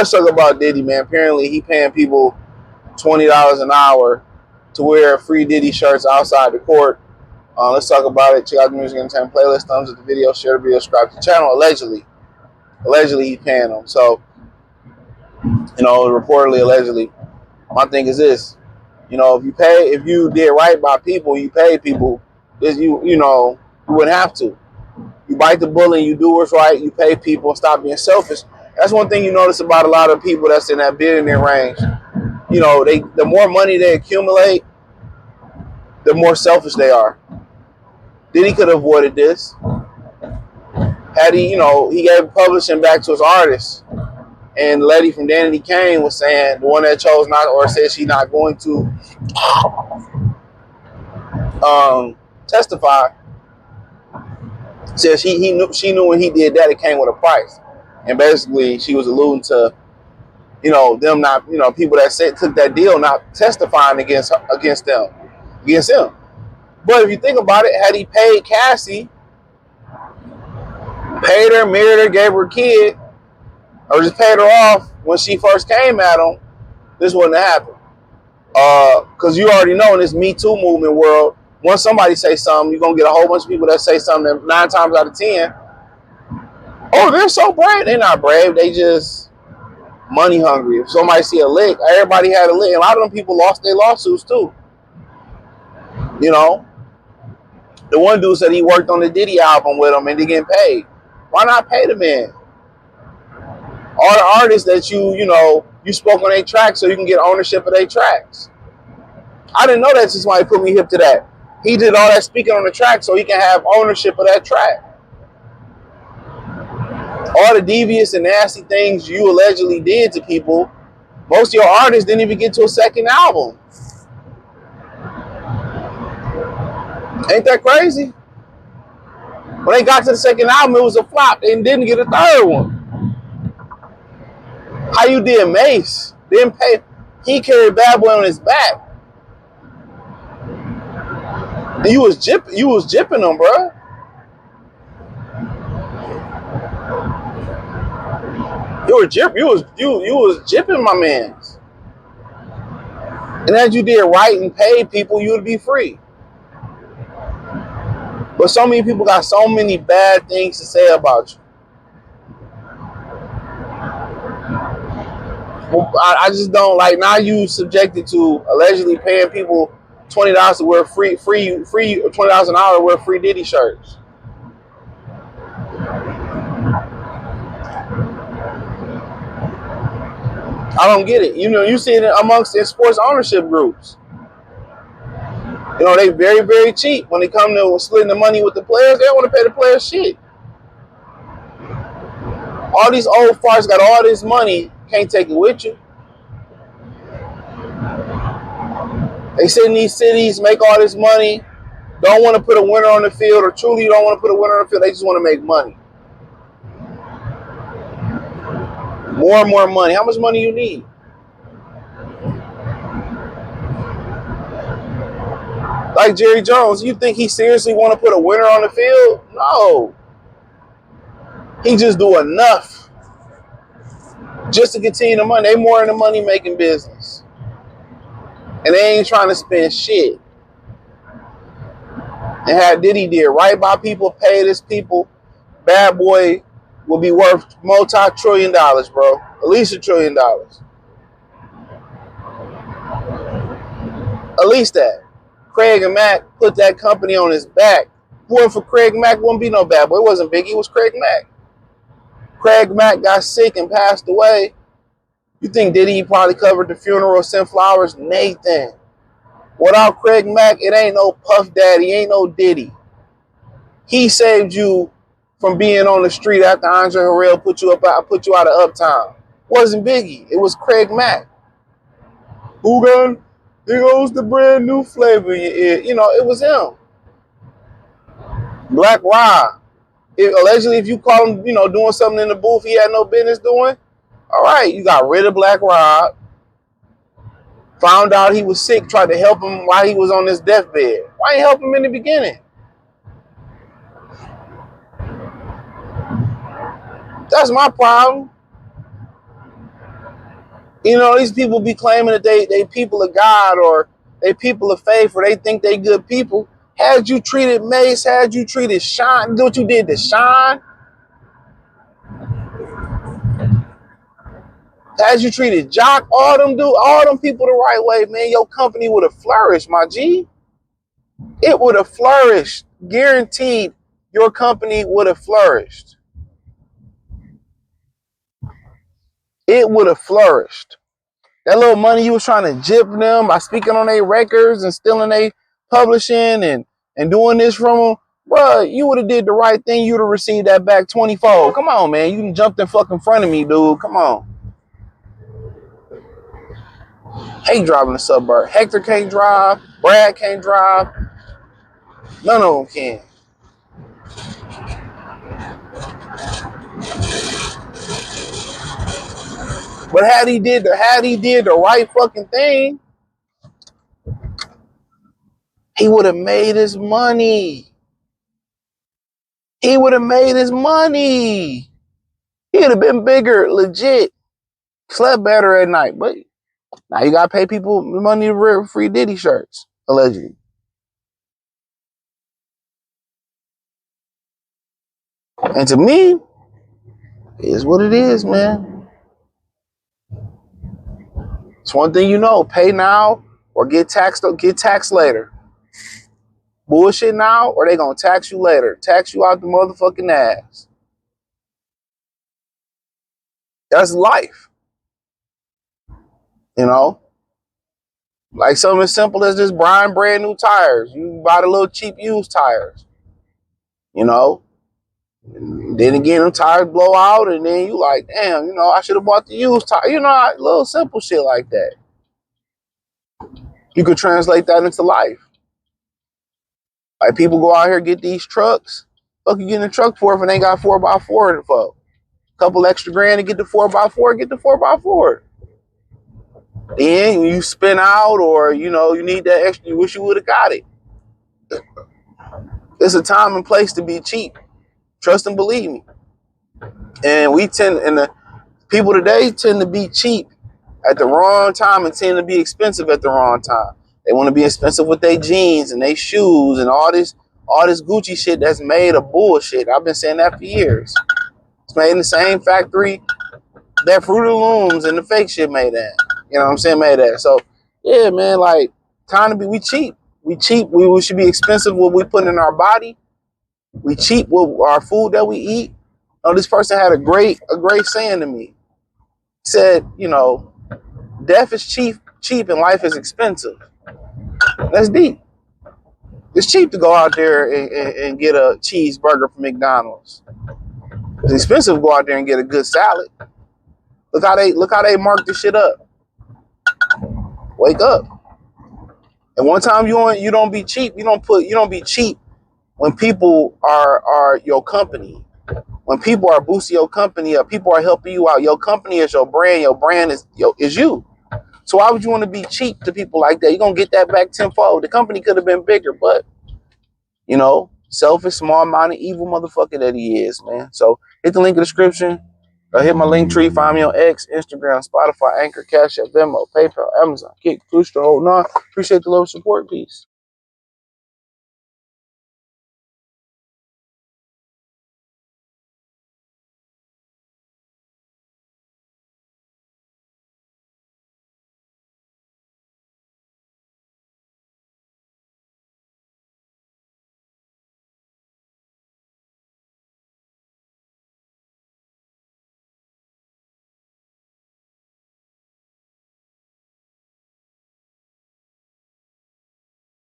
let's talk about Diddy, man. Apparently, he paying people $20 an hour to wear free Diddy shirts outside the court. Let's talk about it. Check out the Music and Entertainment playlist. Thumbs up the video, share the video, subscribe to the channel. Allegedly, he's paying them. So, reportedly, allegedly. My thing is this: if you did right by people, you pay people. You wouldn't have to. You bite the bullet, and you do what's right. You pay people, and stop being selfish. That's one thing you notice about a lot of people that's in that billionaire range. The more money they accumulate, the more selfish they are. Diddy could have avoided this. Had he gave publishing back to his artists. And the lady from Danity Kane was saying, the one that chose not, or said she's not going to testify, says she knew when he did that it came with a price. And basically she was alluding to, them not, people that took that deal not testifying against him. But if you think about it, had he paid Cassie, paid her, married her, gave her a kid, or just paid her off when she first came at him, this wouldn't have happened. Because you already know in this Me Too movement world, once somebody say something, you're going to get a whole bunch of people that say something that 9 times out of 10, oh, they're so brave. They're not brave. They just money hungry. If somebody see a lick, everybody had a lick. A lot of them people lost their lawsuits too. The one dude said he worked on the Diddy album with him and they getting paid. Why not pay the man? All the artists that you spoke on their tracks so you can get ownership of their tracks. I didn't know that until somebody put me hip to that. He did all that speaking on the track so he can have ownership of that track. All the devious and nasty things you allegedly did to people, most of your artists didn't even get to a second album. Ain't that crazy? When they got to the second album, it was a flop. They didn't get a third one. How you did Mace? Didn't pay. He carried Bad Boy on his back. And you was jipping him, bro. You was jipping my mans. And as you did right and paid people, you would be free. But so many people got so many bad things to say about you. I just don't like. Now you subjected to allegedly paying people $20 to wear free $20 an hour to wear free Diddy shirts. I don't get it. You see it amongst the sports ownership groups. They very, very cheap when it comes to splitting the money with the players. They don't want to pay the players shit. All these old farts got all this money, can't take it with you. They sit in these cities, make all this money, don't want to put a winner on the field, or truly don't want to put a winner on the field. They just want to make money. More and more money. How much money you need? Like Jerry Jones, you think he seriously want to put a winner on the field? No. He just do enough just to continue the money. They more in the money making business. And they ain't trying to spend shit. And how Diddy did right by people, paid his people, Bad Boy will be worth multi-trillion dollars, bro. At least $1 trillion. At least that. Craig and Mack put that company on his back. If it wasn't for Craig Mack, wouldn't be no Bad Boy. It wasn't Biggie, it was Craig Mack. Craig Mack got sick and passed away. You think Diddy probably covered the funeral, sent flowers? Nathan. Without Craig Mack, it ain't no Puff Daddy, ain't no Diddy. He saved you from being on the street after Andre Harrell put you out of Uptown. Wasn't Biggie, it was Craig Mack. Who got? There goes the brand new flavor in your ear. It was him. Black Rob. Allegedly, if you call him, doing something in the booth he had no business doing, all right, you got rid of Black Rob. Found out he was sick, tried to help him while he was on his deathbed. Why ain't help him in the beginning? That's my problem. You know, these people be claiming that they people of God or they people of faith or they think they good people. Had you treated Mace, had you treated Sean, do what you did to Sean, had you treated Jock, all them people the right way, man, your company would have flourished, my G. It would have flourished. Guaranteed your company would have flourished. It would have flourished. That little money you was trying to jip them by speaking on their records and stealing their publishing and doing this from them, bruh, you would have did the right thing. You would have received that back 20-fold. Come on, man. You jumped in fucking front of me, dude. Come on. Hate driving the suburb. Hector can't drive. Brad can't drive. None of them can. But had he did the right fucking thing, he would have made his money. He would have made his money. He'd have been bigger, legit. Slept better at night. But now you gotta pay people money to wear free Diddy shirts, allegedly. And to me, it is what it is, man. It's one thing you know: pay now or get taxed later. Bullshit now, or they gonna tax you later. Tax you out the motherfucking ass. That's life, you know. Like something as simple as just buying brand new tires. You buy the little cheap used tires, you know. Then again, them tires blow out, and then you like, damn, you know, I should have bought the used tire. You know, little simple shit like that. You could translate that into life. Like people go out here get these trucks. Fuck you getting a truck for if it ain't got 4x4 for? Couple extra grand to get the 4x4, get the 4x4. Then you spin out, or you know, you need that extra. You wish you would have got it. It's a time and place to be cheap. Trust and believe me. And the people today tend to be cheap at the wrong time and tend to be expensive at the wrong time. They want to be expensive with their jeans and their shoes and all this Gucci shit that's made of bullshit. I've been saying that for years. It's made in the same factory that Fruit of the Looms and the fake shit made at. You know what I'm saying? Made that. So yeah, man, like time to be we cheap. We cheap. We should be expensive what we put in our body. We cheap with our food that we eat. Oh, this person had a great saying to me. He said, you know, death is cheap and life is expensive. That's deep. It's cheap to go out there and get a cheeseburger from McDonald's. It's expensive to go out there and get a good salad. Look how they mark this shit up. Wake up. And one time you don't be cheap. You don't be cheap when people are your company. When people are boosting your company up, people are helping you out. Your company is your brand. Your brand is you. So why would you want to be cheap to people like that? You're going to get that back tenfold. The company could have been bigger, but, you know, selfish, small-minded, evil motherfucker that he is, man. So hit the link in the description. Hit my link tree. Find me on X, Instagram, Spotify, Anchor, Cash App, Venmo, PayPal, Amazon, Kick, Push the whole nine. Appreciate the love support. Peace.